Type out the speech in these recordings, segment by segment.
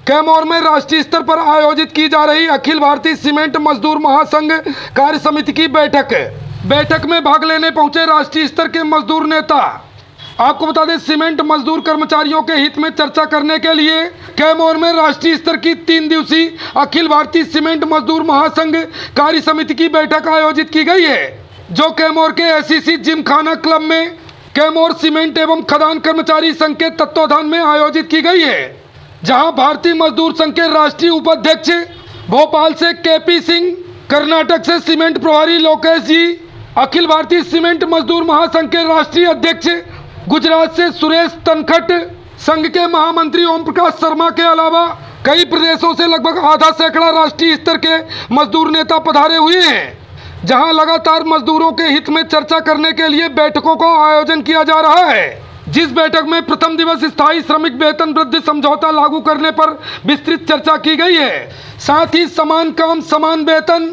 कैमूर में राष्ट्रीय स्तर पर आयोजित की जा रही अखिल भारतीय सीमेंट मजदूर महासंघ कार्य समिति की बैठक में भाग लेने पहुंचे राष्ट्रीय स्तर के मजदूर नेता। आपको बता दें, सीमेंट मजदूर कर्मचारियों के हित में चर्चा करने के लिए कैमूर में राष्ट्रीय स्तर की 3 दिवसीय अखिल भारतीय सीमेंट मजदूर महासंघ कार्य समिति की बैठक आयोजित की गई है, जो कैमूर के एसीसी जिमखाना क्लब में कैमूर सीमेंट एवं खदान कर्मचारी संघ के तत्वाधान में आयोजित की गई है, जहां भारतीय मजदूर संघ के राष्ट्रीय उपाध्यक्ष भोपाल से केपी सिंह, कर्नाटक से सीमेंट प्रभारी लोकेश जी, अखिल भारतीय सीमेंट मजदूर महासंघ के राष्ट्रीय अध्यक्ष गुजरात से सुरेश तनखट, संघ के महामंत्री ओम प्रकाश शर्मा के अलावा कई प्रदेशों से लगभग आधा सैकड़ा राष्ट्रीय स्तर के मजदूर नेता पधारे हुए हैं, जहां लगातार मजदूरों के हित में चर्चा करने के लिए बैठकों का आयोजन किया जा रहा है। जिस बैठक में प्रथम दिवस स्थायी श्रमिक वेतन वृद्धि समझौता लागू करने पर विस्तृत चर्चा की गई है। साथ ही समान काम समान वेतन,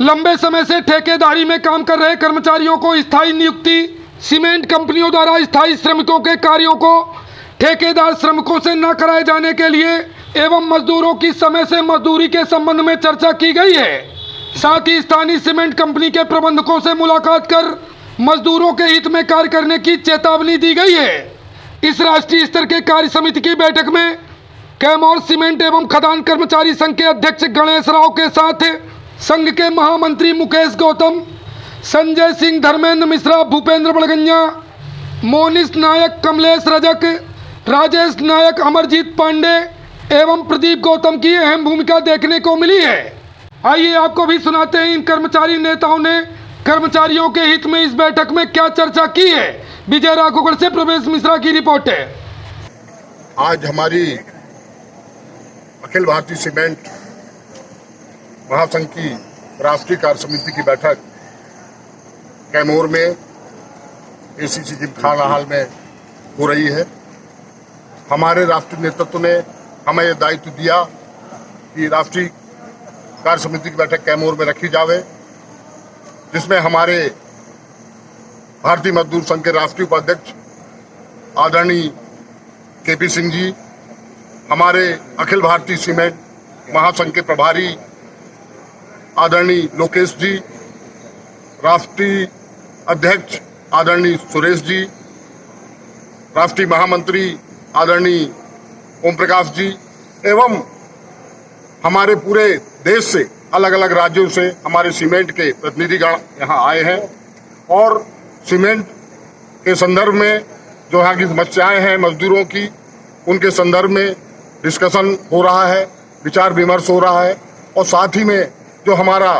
लंबे समय से ठेकेदारी में काम कर रहे कर्मचारियों को स्थायी नियुक्ति, सीमेंट कंपनियों द्वारा स्थायी श्रमिकों के कार्यों को ठेकेदार श्रमिकों से न कराए जाने के लिए एवं मजदूरों की समय से मजदूरी के संबंध में चर्चा की गई है। साथ ही स्थानीय सीमेंट कंपनी के प्रबंधकों से मुलाकात कर मजदूरों के हित में कार्य करने की चेतावनी दी गई है। इस राष्ट्रीय स्तर के कार्य समिति की बैठक में कैमूर सीमेंट एवं खदान कर्मचारी संघ के अध्यक्ष गणेश राव के साथ संघ के महामंत्री मुकेश गौतम, संजय सिंह, धर्मेंद्र मिश्रा, भूपेंद्र बड़गंजा, मोनिश नायक, कमलेश रजक, राजेश नायक, अमरजीत पांडे एवं प्रदीप गौतम की अहम भूमिका देखने को मिली है। आइए आपको भी सुनाते हैं इन कर्मचारी नेताओं ने कर्मचारियों के हित में इस बैठक में क्या चर्चा की है। विजय राघोगढ़ से प्रवेश मिश्रा की रिपोर्ट है। आज हमारी अखिल भारतीय सीमेंट महासंघ की राष्ट्रीय कार्य समिति की बैठक कैमूर में एसीसी जिमखाना हॉल में हो रही है। हमारे राष्ट्रीय नेतृत्व ने हमें यह दायित्व दिया कि राष्ट्रीय कार्य समिति की बैठक कैमूर में रखी जावे, जिसमें हमारे भारतीय मजदूर संघ के राष्ट्रीय उपाध्यक्ष आदरणीय केपी सिंह जी, हमारे अखिल भारतीय सीमेंट महासंघ के प्रभारी आदरणीय लोकेश जी, राष्ट्रीय अध्यक्ष आदरणीय सुरेश जी, राष्ट्रीय महामंत्री आदरणीय ओम प्रकाश जी एवं हमारे पूरे देश से अलग अलग राज्यों से हमारे सीमेंट के प्रतिनिधिगण यहाँ आए हैं और सीमेंट के संदर्भ में जो यहाँ की समस्याएं हैं मजदूरों की, उनके संदर्भ में डिस्कशन हो रहा है, विचार विमर्श हो रहा है और साथ ही में जो हमारा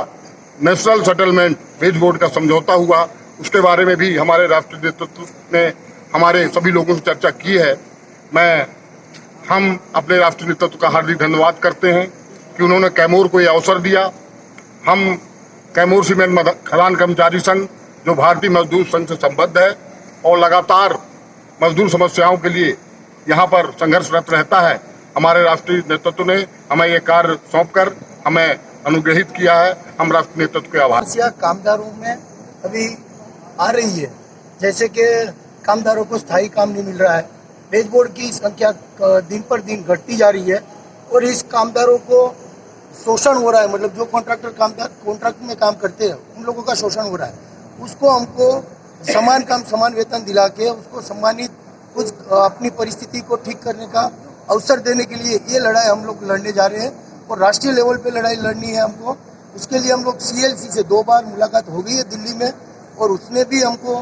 नेशनल सेटलमेंट वेज बोर्ड का समझौता हुआ उसके बारे में भी हमारे राष्ट्रीय नेतृत्व ने हमारे सभी लोगों से चर्चा की है। हम अपने राष्ट्रीय नेतृत्व का हार्दिक धन्यवाद करते हैं कि उन्होंने कैमूर को ये अवसर दिया। हम कैमूर सीमेंट खदान कर्मचारी संघ जो भारतीय मजदूर संघ से संबद्ध है और लगातार मजदूर समस्याओं के लिए यहाँ पर संघर्षरत रहता है, हमारे राष्ट्रीय नेतृत्व ने हमें ये कार्य सौंपकर हमें अनुग्रहित किया है। हम राष्ट्रीय नेतृत्व के आभार। समस्या कामदारों में अभी आ रही है, जैसे कि कामदारों को स्थायी काम नहीं मिल रहा है, वेज बोर्ड की संख्या दिन पर दिन घटती जा रही है और इस कामदारों को शोषण हो रहा है। मतलब जो कॉन्ट्रैक्टर कामदार कॉन्ट्रैक्ट में काम करते हैं उन लोगों का शोषण हो रहा है। उसको हमको समान काम समान वेतन दिला के उसको सम्मानित कुछ अपनी परिस्थिति को ठीक करने का अवसर देने के लिए ये लड़ाई हम लोग लड़ने जा रहे हैं और राष्ट्रीय लेवल पे लड़ाई लड़नी है हमको। उसके लिए हम लोग CLC से 2 बार मुलाकात हो गई है दिल्ली में और उसने भी हमको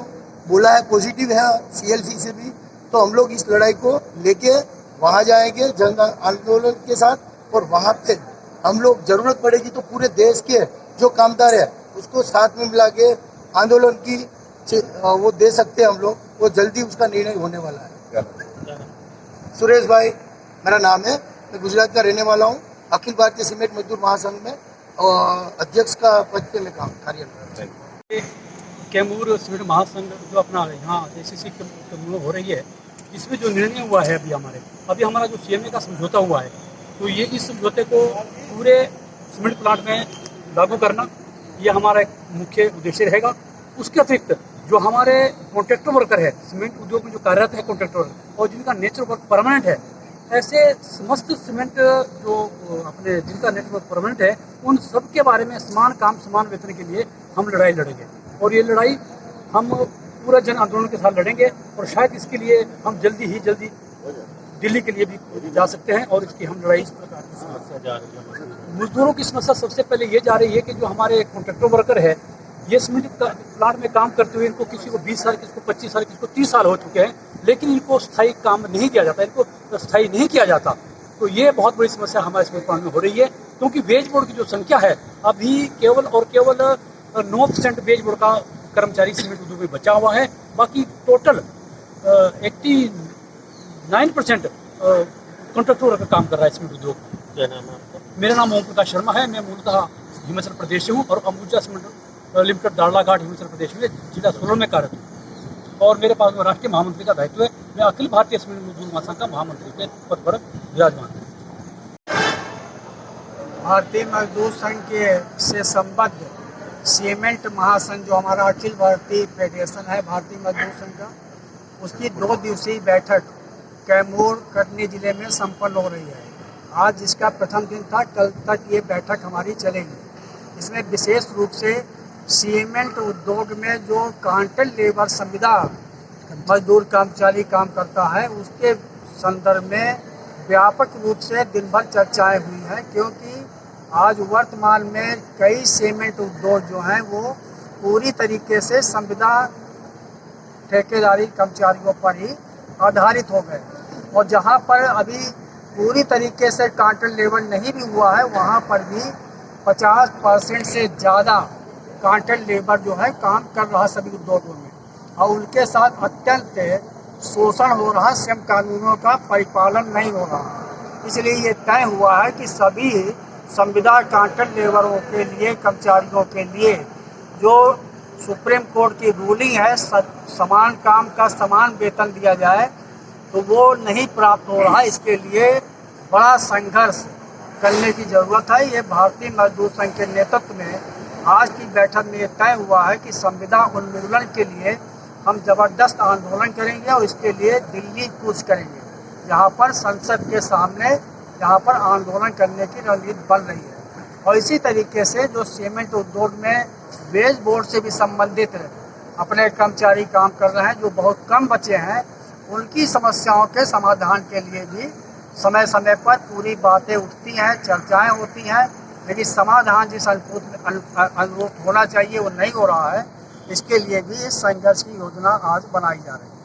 बोला है पॉजिटिव है CLC से भी, तो हम लोग इस लड़ाई को लेके वहाँ जाएंगे जन आंदोलन के साथ और वहाँ पे हम लोग जरूरत पड़ेगी तो पूरे देश के जो कामदार है उसको साथ में मिला के आंदोलन की वो दे सकते हैं हम लोग, वो जल्दी उसका निर्णय होने वाला है। सुरेश भाई मेरा नाम है, मैं गुजरात का रहने वाला हूँ। अखिल भारतीय सीमेंट मजदूर महासंघ में अध्यक्ष का पद पे मैं कार्यरत हूँ। कैमूर सीमेंट महासंघ जो अपना यहाँ ACC हो रही है, इसमें जो निर्णय हुआ है अभी हमारा जो CMA का समझौता हुआ है, तो ये इस समझौते को पूरे सीमेंट प्लांट में लागू करना ये हमारा एक मुख्य उद्देश्य रहेगा। उसके अतिरिक्त जो हमारे कॉन्ट्रैक्टर वर्कर है, सीमेंट उद्योग में जो कार्यरत है कॉन्ट्रैक्टर और जिनका नेचर वर्क परमानेंट है, ऐसे समस्त सीमेंट जो अपने जिनका नेटवर्क परमानेंट है, उन सब के बारे में समान काम समान वेतन के लिए हम लड़ाई लड़ेंगे। और ये लड़ाई हम पूरा जन आंदोलन के साथ लड़ेंगे और शायद इसके लिए हम जल्दी दिल्ली के लिए भी जा सकते हैं। और इसकी हम लड़ाई मजदूरों की समस्या सबसे पहले ये जा रही है कि जो हमारे कॉन्ट्रैक्टर वर्कर है, ये सीमेंट प्लांट में काम करते हुए इनको किसी को 20 साल, किसी को 25 साल, किसी को 30 साल हो चुके हैं, लेकिन इनको स्थायी काम नहीं दिया जाता, इनको स्थायी नहीं किया जाता। तो ये बहुत बड़ी समस्या हमारे सीमेंट प्लांट में हो रही है, क्योंकि वेज बोर्ड की जो संख्या है अभी केवल 9% वेज बोर्ड का कर्मचारी सीमेंट उद्योग में बचा हुआ है। बाकी टोटल 89% कॉन्ट्रैक्टर वर्कर काम कर रहा है सीमेंट उद्योग में। क्या नाम है आपका? मेरा नाम ओम प्रकाश शर्मा है। मैं मूलतः हिमाचल प्रदेश से हूँ और अंबुजा सीमेंट लिमिटेड दाड़लाघाट हिमाचल प्रदेश में जिला सोलन में कार्यरत हूँ और मेरे पास में राष्ट्रीय महामंत्री का दायित्व है। मैं अखिल भारतीय सीमेंट मजदूर महासंघ का महामंत्री के पद पर विराजमान हूँ। भारतीय मजदूर संघ के से संबद्ध सीमेंट महासंघ जो हमारा अखिल भारतीय फेडरेशन है भारतीय मजदूर संघ का, उसकी 2 दिवसीय बैठक कैमूर कटनी जिले में संपन्न हो रही है। आज इसका प्रथम दिन था, कल तक ये बैठक हमारी चलेगी। इसमें विशेष रूप से सीमेंट उद्योग में जो कॉन्ट्रैक्ट लेबर संविदा मजदूर कर्मचारी काम करता है, उसके संदर्भ में व्यापक रूप से दिन भर चर्चाएं हुई हैं, क्योंकि आज वर्तमान में कई सीमेंट उद्योग जो हैं वो पूरी तरीके से संविदा ठेकेदारी कर्मचारियों पर ही आधारित हो गए और जहां पर अभी पूरी तरीके से कॉन्ट्रैक्ट लेबर नहीं भी हुआ है, वहां पर भी 50% से ज़्यादा कॉन्ट्रैक्ट लेबर जो है काम कर रहा सभी उद्योगों में और उनके साथ अत्यंत शोषण हो रहा, श्रम कानूनों का परिपालन नहीं हो रहा। इसलिए ये तय हुआ है कि सभी संविदा कॉन्ट्रैक्ट लेबरों के लिए, कर्मचारियों के लिए जो सुप्रीम कोर्ट की रूलिंग है समान काम का समान वेतन दिया जाए, तो वो नहीं प्राप्त हो रहा। इसके लिए बड़ा संघर्ष करने की ज़रूरत है। ये भारतीय मजदूर संघ के नेतृत्व में आज की बैठक में तय हुआ है कि संविदा उन्मूलन के लिए हम ज़बरदस्त आंदोलन करेंगे और इसके लिए दिल्ली कूच करेंगे, जहाँ पर संसद के सामने जहाँ पर आंदोलन करने की रणनीति बन रही है। और इसी तरीके से जो सीमेंट उद्योग में वेज बोर्ड से भी संबंधित अपने कर्मचारी काम कर रहे हैं, जो बहुत कम बचे हैं, उनकी समस्याओं के समाधान के लिए भी समय समय पर पूरी बातें उठती हैं, चर्चाएं होती हैं, लेकिन समाधान जिस अनुरूप होना चाहिए वो नहीं हो रहा है। इसके लिए भी इस संघर्ष की योजना आज बनाई जा रही है।